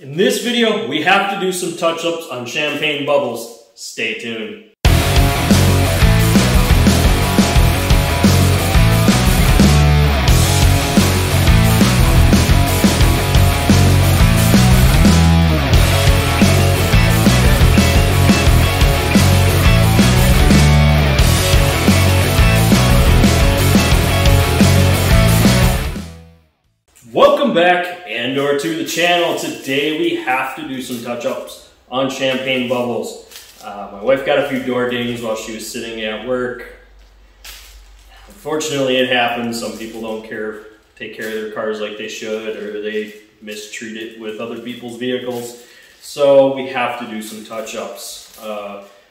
In this video, we have to do some touch-ups on champagne bubbles. Stay tuned. Welcome back and/or to the channel. Today we have to do some touch-ups on champagne bubbles. My wife got a few door dings while she was sitting at work. Unfortunately, it happens. Some people don't take care of their cars like they should, or they mistreat it with other people's vehicles. So we have to do some touch-ups.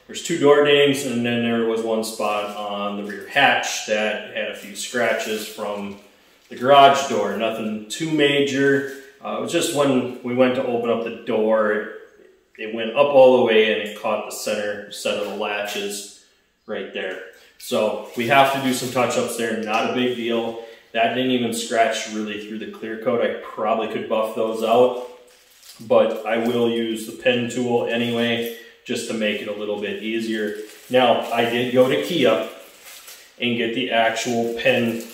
There's two door dings, and then there was one spot on the rear hatch that had a few scratches from the garage door. Nothing too major. It was just when we went to open up the door, it went up all the way and it caught the center set of the latches right there. So we have to do some touch-ups there. Not a big deal. That didn't even scratch really through the clear coat. I probably could buff those out, but I will use the pen tool anyway, just to make it a little bit easier. Now, I did go to Kia and get the actual pen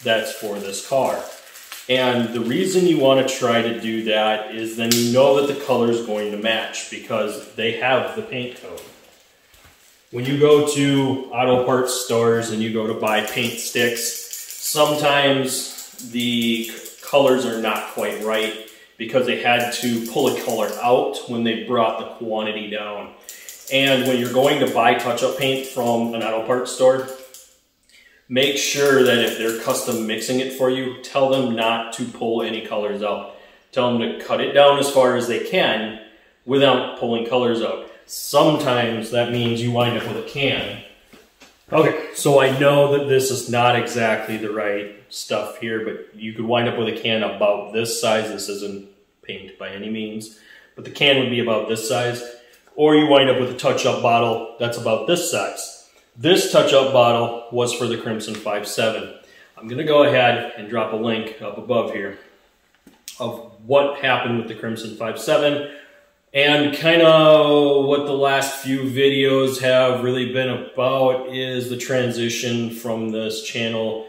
that's for this car. And the reason you want to try to do that is then you know that the color is going to match because they have the paint code. When you go to auto parts stores and you go to buy paint sticks, sometimes the colors are not quite right because they had to pull a color out when they brought the quantity down. And when you're going to buy touch-up paint from an auto parts store, make sure that if they're custom mixing it for you, tell them not to pull any colors out. Tell them to cut it down as far as they can without pulling colors out. Sometimes that means you wind up with a can. Okay, so I know that this is not exactly the right stuff here, but you could wind up with a can about this size. This isn't paint by any means, but the can would be about this size. Or you wind up with a touch-up bottle that's about this size. This touch-up bottle was for the Crimson 5.7. I'm going to go ahead and drop a link up above here of what happened with the Crimson 5.7 and kind of what the last few videos have really been about is the transition from this channel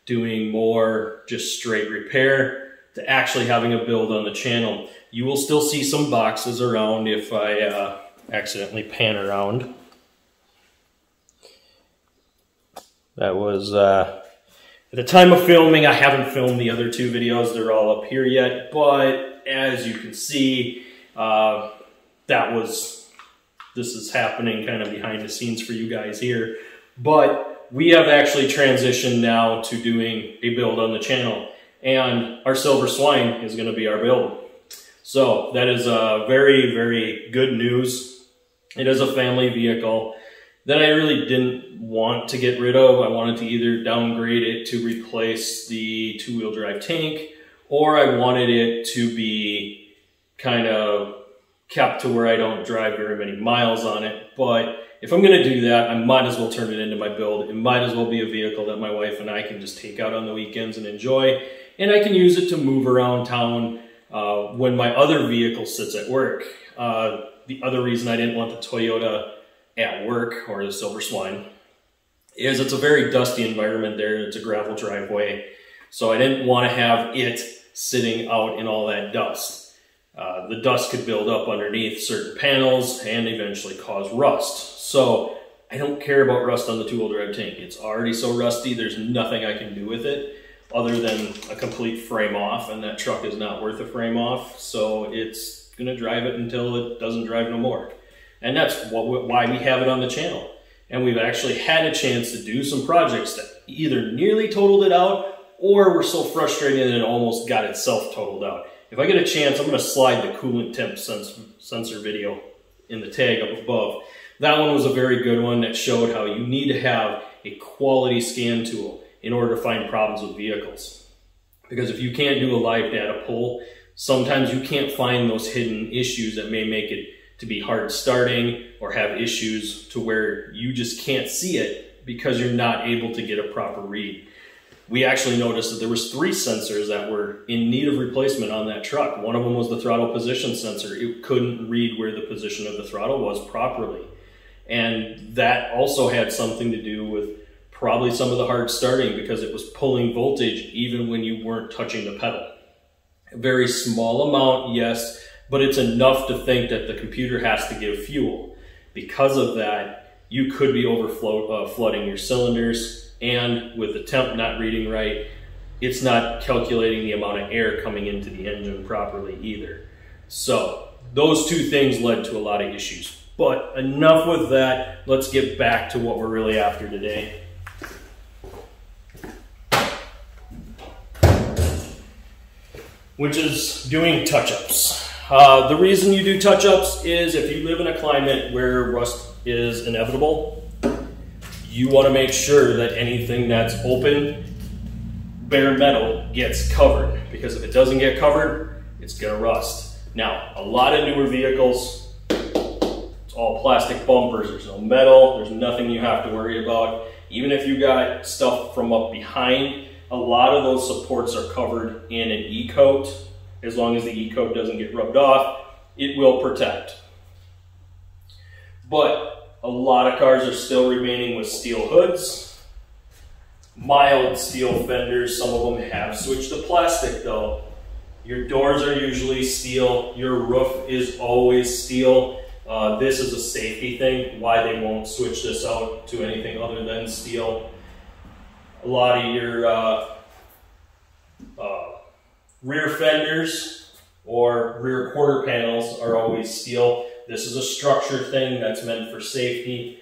doing more just straight repair to actually having a build on the channel. You will still see some boxes around if I accidentally pan around. That was, at the time of filming, I haven't filmed the other two videos. They're all up here yet, but as you can see, this is happening kind of behind the scenes for you guys here. But we have actually transitioned now to doing a build on the channel, and our Silver Swine is going to be our build. So that is very, very good news. It is a family vehicle that I really didn't want to get rid of. I wanted to either downgrade it to replace the two-wheel drive tank, or I wanted it to be kind of kept to where I don't drive very many miles on it. But if I'm going to do that, I might as well turn it into my build. It might as well be a vehicle that my wife and I can just take out on the weekends and enjoy, and I can use it to move around town when my other vehicle sits at work. The other reason I didn't want the Toyota at work, or the Silver Swine, is it's a very dusty environment there. It's a gravel driveway, so I didn't want to have it sitting out in all that dust. The dust could build up underneath certain panels and eventually cause rust. So I don't care about rust on the two-wheel drive tank. It's already so rusty, there's nothing I can do with it other than a complete frame off, and that truck is not worth a frame off, so it's gonna drive it until it doesn't drive no more. And that's why we have it on the channel. And we've actually had a chance to do some projects that either nearly totaled it out, or were so frustrated that it almost got itself totaled out. If I get a chance, I'm going to slide the coolant temp sensor video in the tag up above. That one was a very good one that showed how you need to have a quality scan tool in order to find problems with vehicles. Because if you can't do a live data pull, sometimes you can't find those hidden issues that may make it to be hard starting or have issues to where you just can't see it because you're not able to get a proper read. we actually noticed that there was 3 sensors that were in need of replacement on that truck. One of them was the throttle position sensor. It couldn't read where the position of the throttle was properly. And that also had something to do with probably some of the hard starting, because it was pulling voltage even when you weren't touching the pedal. A very small amount, yes, but it's enough to think that the computer has to give fuel. Because of that, you could be flooding your cylinders, and with the temp not reading right, it's not calculating the amount of air coming into the engine properly either. So those 2 things led to a lot of issues. But enough with that, let's get back to what we're really after today. Which is doing touch-ups. The reason you do touch-ups is if you live in a climate where rust is inevitable, you want to make sure that anything that's open, bare metal, gets covered. Because if it doesn't get covered, it's going to rust. Now, a lot of newer vehicles, it's all plastic bumpers. There's no metal. There's nothing you have to worry about. Even if you got stuff from up behind, a lot of those supports are covered in an E-coat. As long as the E-coat doesn't get rubbed off, it will protect. But a lot of cars are still remaining with steel hoods, mild steel fenders. Some of them have switched to plastic though. Your doors are usually steel. Your roof is always steel. This is a safety thing, why they won't switch this out to anything other than steel. A lot of your rear fenders or rear quarter panels are always steel. This is a structure thing that's meant for safety.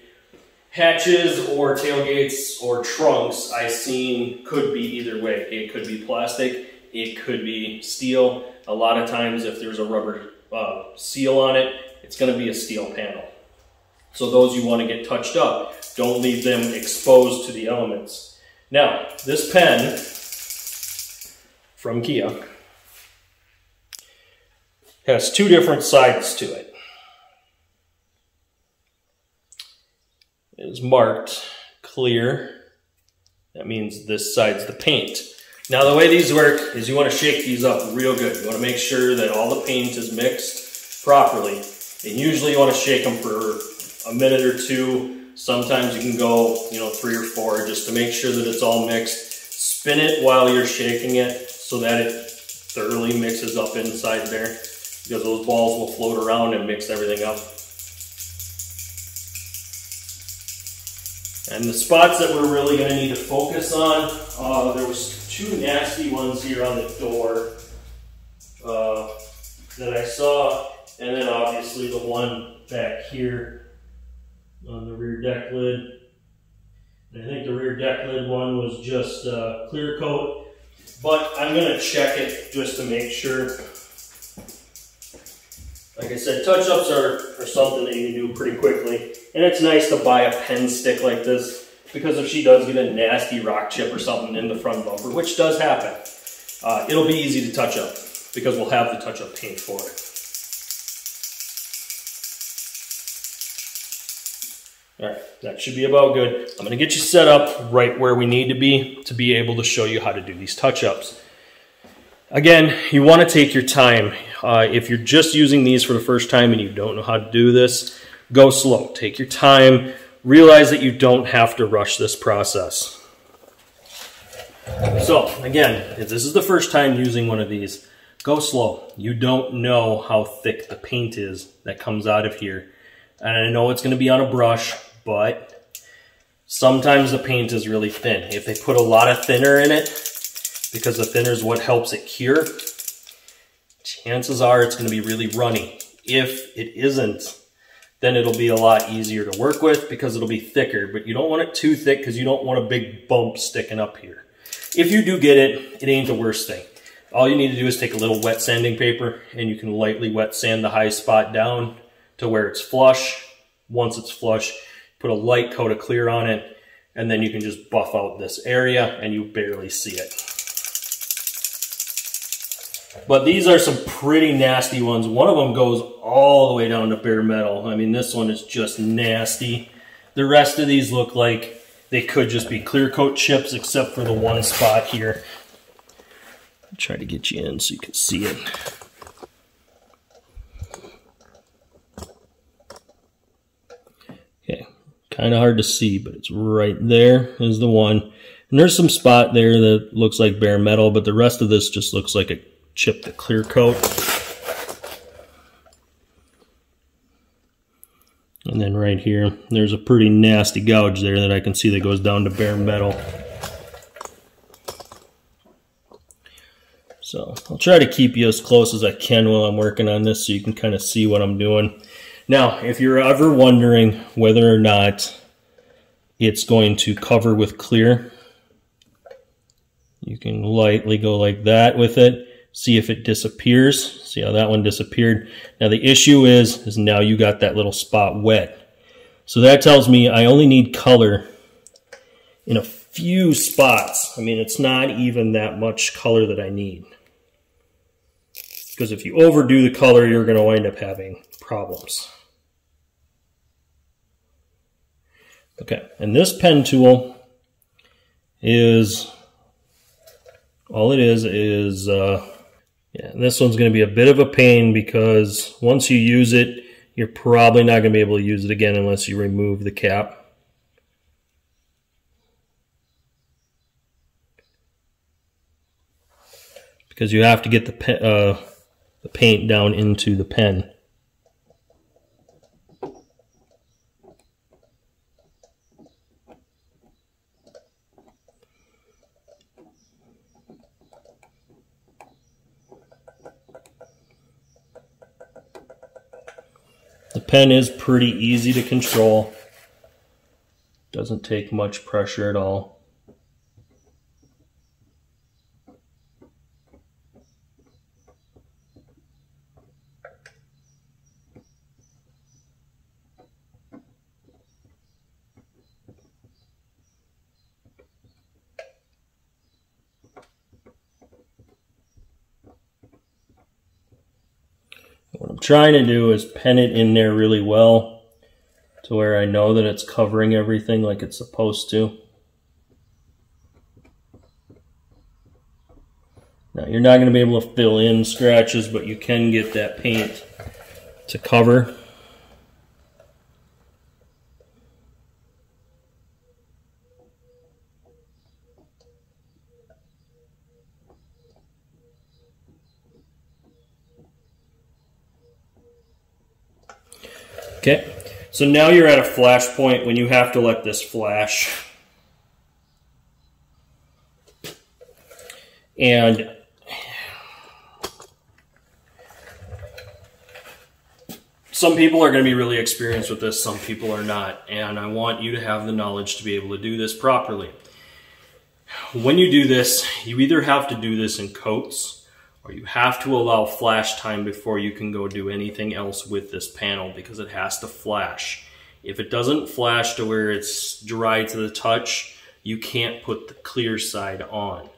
Hatches or tailgates or trunks I've seen could be either way. It could be plastic, it could be steel. A lot of times if there's a rubber seal on it, it's going to be a steel panel. So those you want to get touched up. Don't leave them exposed to the elements. Now, this pen from Kia has 2 different sides to it. It is marked clear. That means this side's the paint. Now, the way these work is you want to shake these up real good. You want to make sure that all the paint is mixed properly. And usually you want to shake them for a minute or 2. Sometimes you can go, 3 or 4 just to make sure that it's all mixed. Spin it while you're shaking it so that it thoroughly mixes up inside there, because those balls will float around and mix everything up. And the spots that we're really going to need to focus on, there was 2 nasty ones here on the door that I saw, and then obviously the one back here on the rear deck lid. And I think the rear deck lid one was just clear coat, but I'm going to check it just to make sure. Like I said, touch-ups are something that you can do pretty quickly, and it's nice to buy a pen stick like this, because if she does get a nasty rock chip or something in the front bumper, which does happen, it'll be easy to touch up because we'll have the touch-up paint for it. All right, that should be about good. I'm going to get you set up right where we need to be able to show you how to do these touch-ups. Again, you want to take your time. If you're just using these for the first time and you don't know how to do this, go slow. Take your time. Realize that you don't have to rush this process. So, again, if this is the first time using one of these, go slow. You don't know how thick the paint is that comes out of here. And I know it's going to be on a brush, but sometimes the paint is really thin. If they put a lot of thinner in it, because the thinner is what helps it cure, chances are it's going to be really runny. If it isn't, then it'll be a lot easier to work with because it'll be thicker, but you don't want it too thick because you don't want a big bump sticking up here. If you do get it, it ain't the worst thing. All you need to do is take a little wet sanding paper and you can lightly wet sand the high spot down to where it's flush. Once it's flush, put a light coat of clear on it, and then you can just buff out this area and you barely see it. But these are some pretty nasty ones. One of them goes all the way down to bare metal. I mean, this one is just nasty. The rest of these look like they could just be clear coat chips except for the one spot here. I'll try to get you in so you can see it. Okay, kind of hard to see, but it's right there is the one. And there's some spot there that looks like bare metal, but the rest of this just looks like a chip to clear coat. And then right here, there's a pretty nasty gouge there that I can see that goes down to bare metal. So I'll try to keep you as close as I can while I'm working on this so you can kind of see what I'm doing. Now, if you're ever wondering whether or not it's going to cover with clear, you can lightly go like that with it. See if it disappears. See how that one disappeared. Now the issue is now you got that little spot wet. So that tells me I only need color in a few spots. I mean, it's not even that much color that I need. Because if you overdo the color, you're going to wind up having problems. Okay, and this pen tool is, all it is yeah, this one's going to be a bit of a pain because once you use it, you're probably not going to be able to use it again unless you remove the cap. Because you have to get the paint down into the pen. The pen is pretty easy to control. Doesn't take much pressure at all. What I'm trying to do is pen it in there really well to where I know that it's covering everything like it's supposed to. Now you're not going to be able to fill in scratches, but you can get that paint to cover. Okay, so now you're at a flash point when you have to let this flash. And some people are going to be really experienced with this, some people are not. And I want you to have the knowledge to be able to do this properly. When you do this, you either have to do this in coats, or you have to allow flash time before you can go do anything else with this panel because it has to flash. If it doesn't flash to where it's dry to the touch, you can't put the clear side on.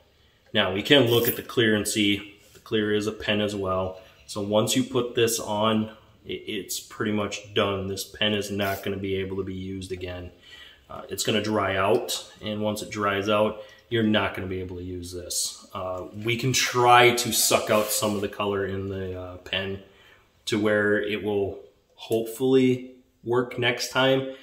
Now we can look at the clear and see the clear is a pen as well. So once you put this on, it's pretty much done. This pen is not going to be able to be used again. It's going to dry out, and once it dries out, you're not going to be able to use this. We can try to suck out some of the color in the pen to where it will hopefully work next time,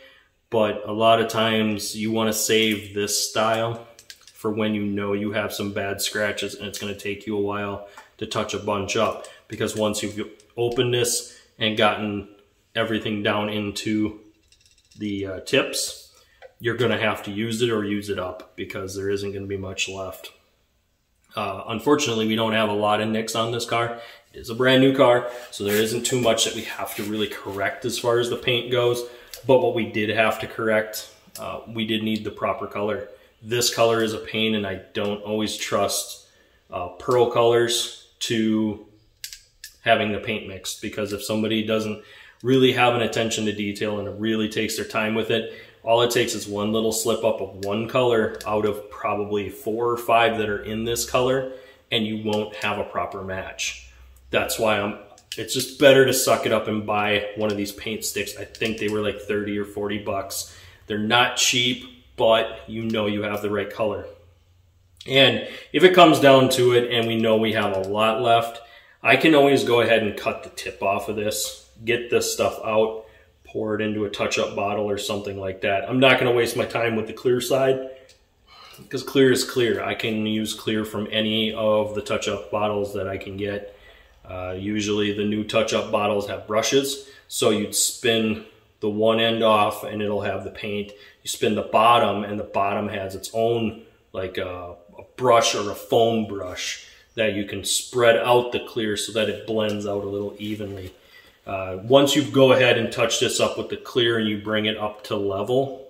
but a lot of times you want to save this style for when you know you have some bad scratches and it's going to take you a while to touch a bunch up, because once you've opened this and gotten everything down into the tips, you're going to have to use it or use it up because there isn't going to be much left. Unfortunately, we don't have a lot of nicks on this car. It is a brand new car, so there isn't too much that we have to really correct as far as the paint goes. But what we did have to correct, we did need the proper color. This color is a pain, and I don't always trust pearl colors to having the paint mixed, because if somebody doesn't really have an attention to detail and it really takes their time with it, all it takes is one little slip up of one color out of probably 4 or 5 that are in this color, and you won't have a proper match. That's why it's just better to suck it up and buy one of these paint sticks. I think they were like 30 or 40 bucks. They're not cheap, but you know you have the right color. And if it comes down to it and we know we have a lot left, I can always go ahead and cut the tip off of this, get this stuff out, pour it into a touch-up bottle or something like that. I'm not going to waste my time with the clear side because clear is clear. I can use clear from any of the touch-up bottles that I can get. Usually the new touch-up bottles have brushes, so you'd spin the one end off and it'll have the paint. You spin the bottom and the bottom has its own like a brush or a foam brush that you can spread out the clear so that it blends out a little evenly. Once you go ahead and touch this up with the clear and you bring it up to level,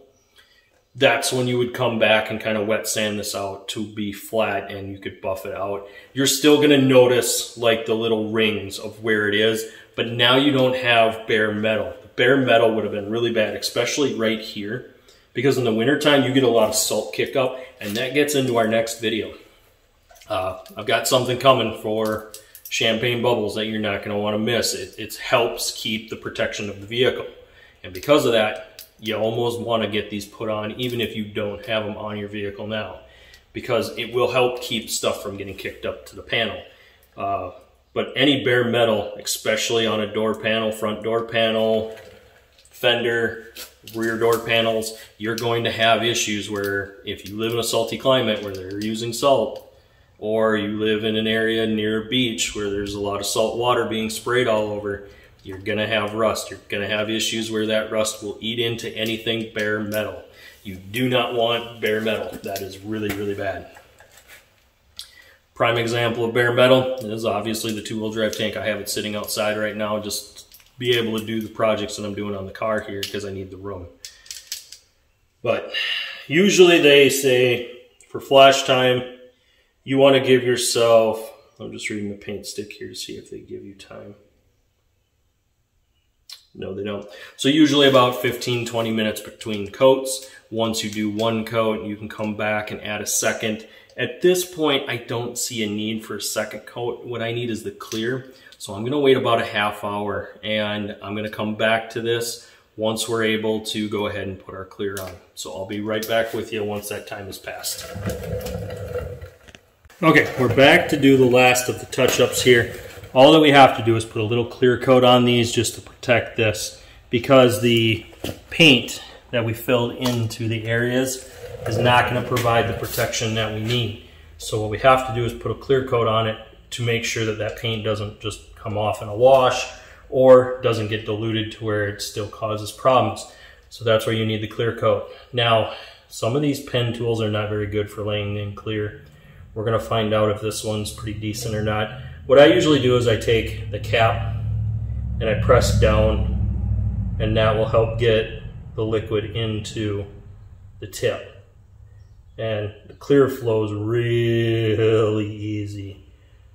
that's when you would come back and kind of wet sand this out to be flat and you could buff it out. You're still going to notice like the little rings of where it is, but now you don't have bare metal. The bare metal would have been really bad, especially right here, because in the wintertime you get a lot of salt kick up, and that gets into our next video. I've got something coming for champagne bubbles that you're not going to want to miss. It helps keep the protection of the vehicle, and because of that, you almost want to get these put on even if you don't have them on your vehicle now, because it will help keep stuff from getting kicked up to the panel. But any bare metal, especially on a door panel, front door panel, fender, rear door panels, you're going to have issues where if you live in a salty climate where they're using salt, or you live in an area near a beach where there's a lot of salt water being sprayed all over, you're going to have rust. You're going to have issues where that rust will eat into anything bare metal. You do not want bare metal. That is really, really bad. Prime example of bare metal is obviously the two-wheel drive tank. I have it sitting outside right now just to be able to do the projects that I'm doing on the car here because I need the room. But usually they say for flash time, you want to give yourself, I'm just reading the paint stick here to see if they give you time. No, they don't. So usually about 15-20 minutes between coats. Once you do one coat, you can come back and add a second. At this point, I don't see a need for a second coat. What I need is the clear. So I'm going to wait about a half hour, and I'm going to come back to this once we're able to go ahead and put our clear on. So I'll be right back with you once that time has passed. Okay, we're back to do the last of the touch-ups here. All that we have to do is put a little clear coat on these just to protect this, because the paint that we filled into the areas is not going to provide the protection that we need. So what we have to do is put a clear coat on it to make sure that that paint doesn't just come off in a wash or doesn't get diluted to where it still causes problems. So that's where you need the clear coat. Now, some of these pen tools are not very good for laying in clear. We're going to find out if this one's pretty decent or not. What I usually do is I take the cap and I press down, and that will help get the liquid into the tip. And the clear flows really easy.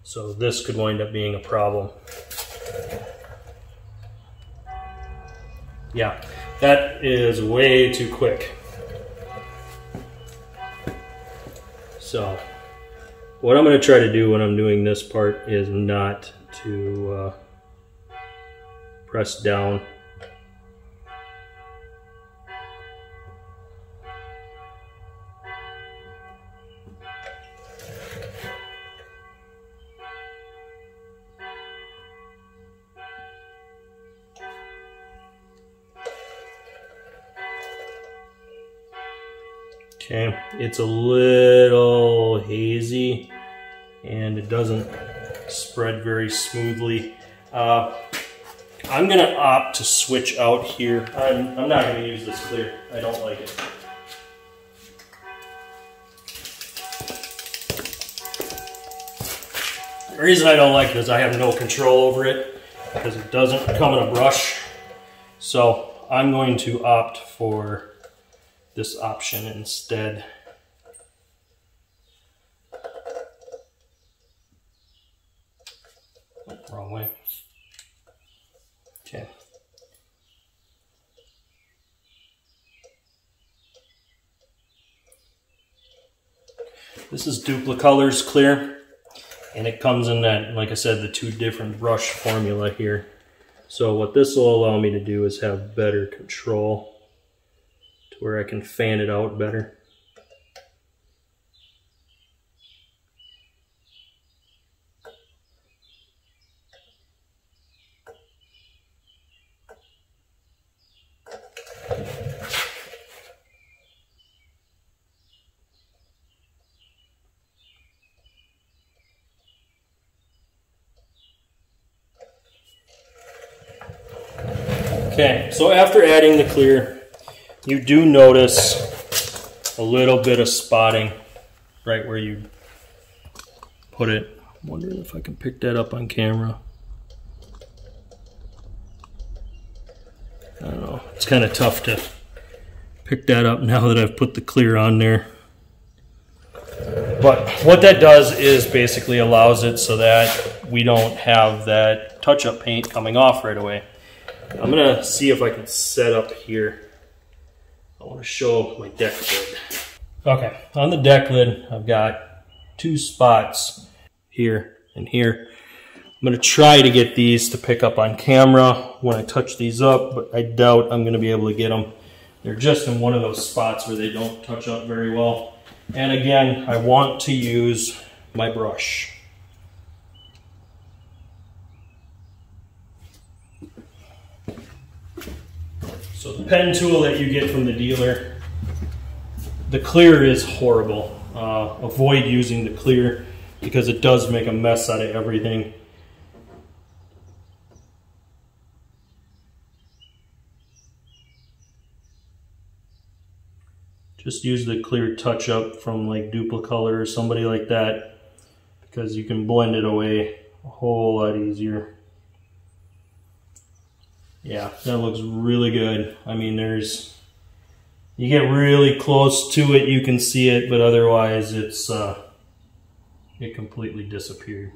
So this could wind up being a problem. Yeah, that is way too quick. So what I'm going to try to do when I'm doing this part is not to press down. Okay, it's a little hazy and it doesn't spread very smoothly. I'm going to opt to switch out here. I'm not going to use this clear. I don't like it. The reason I don't like it is I have no control over it because it doesn't come in a brush. So I'm going to opt for this option instead. Oh, wrong way. Okay. This is Duplicolors clear, and it comes in that, like I said, the two different brush formula here. So what this will allow me to do is have better control to where I can fan it out better. Okay, so after adding the clear, you do notice a little bit of spotting right where you put it. I'm wondering if I can pick that up on camera. I don't know, it's kind of tough to pick that up now that I've put the clear on there. But what that does is basically allows it so that we don't have that touch-up paint coming off right away. I'm gonna see if I can set up here. I want to show my deck lid. Okay, on the deck lid, I've got 2 spots here and here. I'm gonna try to get these to pick up on camera when I touch these up, but I doubt I'm gonna be able to get them. They're just in one of those spots where they don't touch up very well. And again, I want to use my brush. So the pen tool that you get from the dealer, the clear is horrible. Avoid using the clear because it does make a mess out of everything. Just use the clear touch-up from like Duplicolor or somebody like that because you can blend it away a whole lot easier. Yeah, that looks really good. I mean, you get really close to it, you can see it, but otherwise it completely disappeared.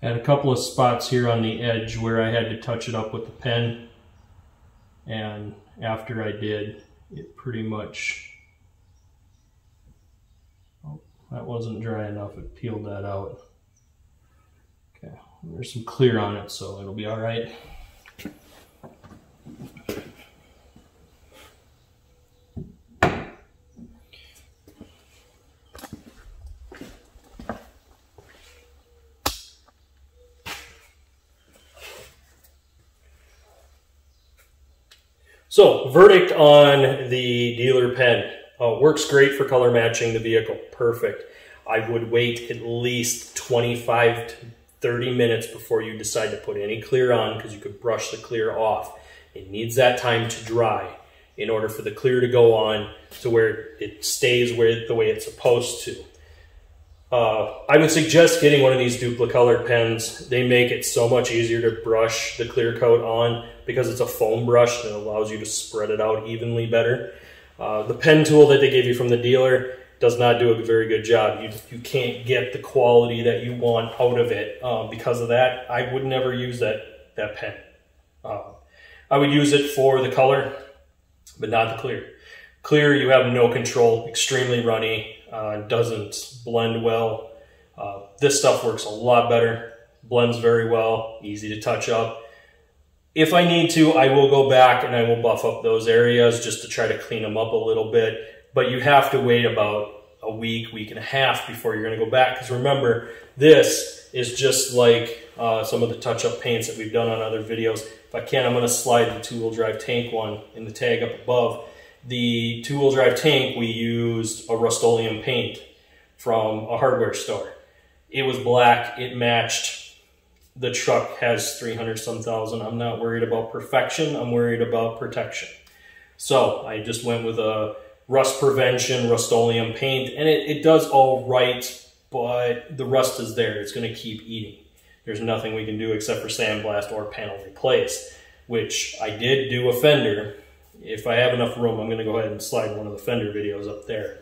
I had a couple of spots here on the edge where I had to touch it up with the pen, and after I did, it pretty much, oh, that wasn't dry enough, it peeled that out. Okay, there's some clear on it, so it'll be all right. So, verdict on the dealer pen. Works great for color matching the vehicle. Perfect. I would wait at least 25 to 30 minutes before you decide to put any clear on because you could brush the clear off. It needs that time to dry in order for the clear to go on to where it stays the way it's supposed to. I would suggest getting one of these Duplicolor pens. They make it so much easier to brush the clear coat on because it's a foam brush that allows you to spread it out evenly better. The pen tool that they gave you from the dealer does not do a very good job. You can't get the quality that you want out of it. Because of that, I would never use that pen. I would use it for the color, but not the clear. Clear, you have no control, extremely runny, doesn't blend well. This stuff works a lot better, blends very well, easy to touch up. If I need to, I will go back and I will buff up those areas just to try to clean them up a little bit. But you have to wait about a week, week and a half before you're going to go back. Because remember, this is just like some of the touch-up paints that we've done on other videos. If I can, I'm going to slide the two-wheel drive tank one in the tag up above. The two-wheel drive tank, we used a Rust-Oleum paint from a hardware store. It was black, it matched. The truck has 300-some thousand. I'm not worried about perfection, I'm worried about protection. So I just went with a rust prevention Rust-Oleum paint, and it does all right, but the rust is there. It's going to keep eating. There's nothing we can do except for sandblast or panel replace, which I did do a fender. If I have enough room, I'm going to go ahead and slide one of the fender videos up there.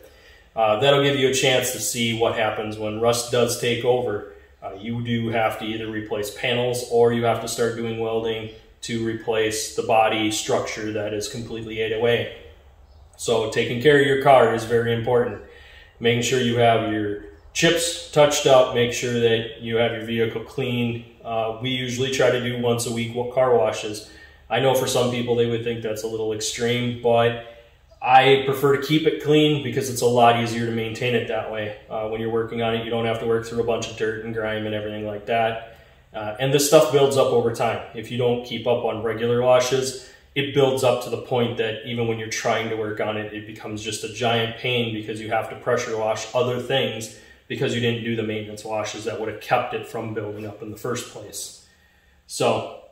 That'll give you a chance to see what happens when rust does take over. You do have to either replace panels or you have to start doing welding to replace the body structure that is completely ate away. So taking care of your car is very important. Making sure you have your chips touched up, make sure that you have your vehicle clean. We usually try to do once a week car washes. I know for some people they would think that's a little extreme, but I prefer to keep it clean because it's a lot easier to maintain it that way. When you're working on it, you don't have to work through a bunch of dirt and grime and everything like that. And this stuff builds up over time. If you don't keep up on regular washes, it builds up to the point that even when you're trying to work on it, it becomes just a giant pain because you have to pressure wash other things because you didn't do the maintenance washes that would have kept it from building up in the first place. So,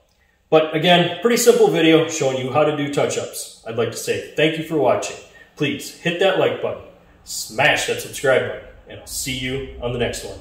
but again, pretty simple video showing you how to do touch-ups. I'd like to say thank you for watching. Please hit that like button, smash that subscribe button, and I'll see you on the next one.